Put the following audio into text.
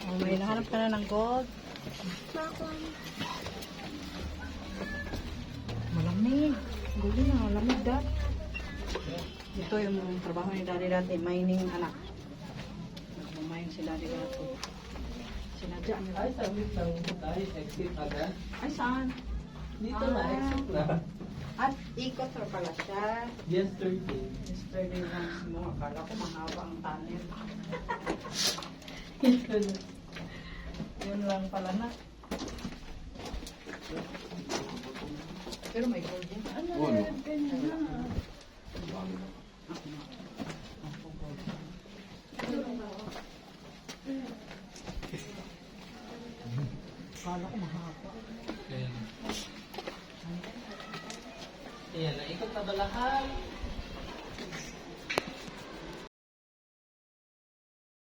Oh, may nahanap ka na ng gold. Malamig. Guli na, malamig dat. Ito yung trabaho ni daddy dati, mining anak. Nagmamine si daddy dati. Sinadya niya. Ay, sabi lang tayo, exit agad. Ay, saan? Dito na, exit na. At ikot na pala siya. Yesterday. Yesterday lang mo, akala ko mahaba ang tunnel. Yun lang pala na. Pero may gold yan. Ano na? Akala ko mahaba. Ayan, naikot na balahan.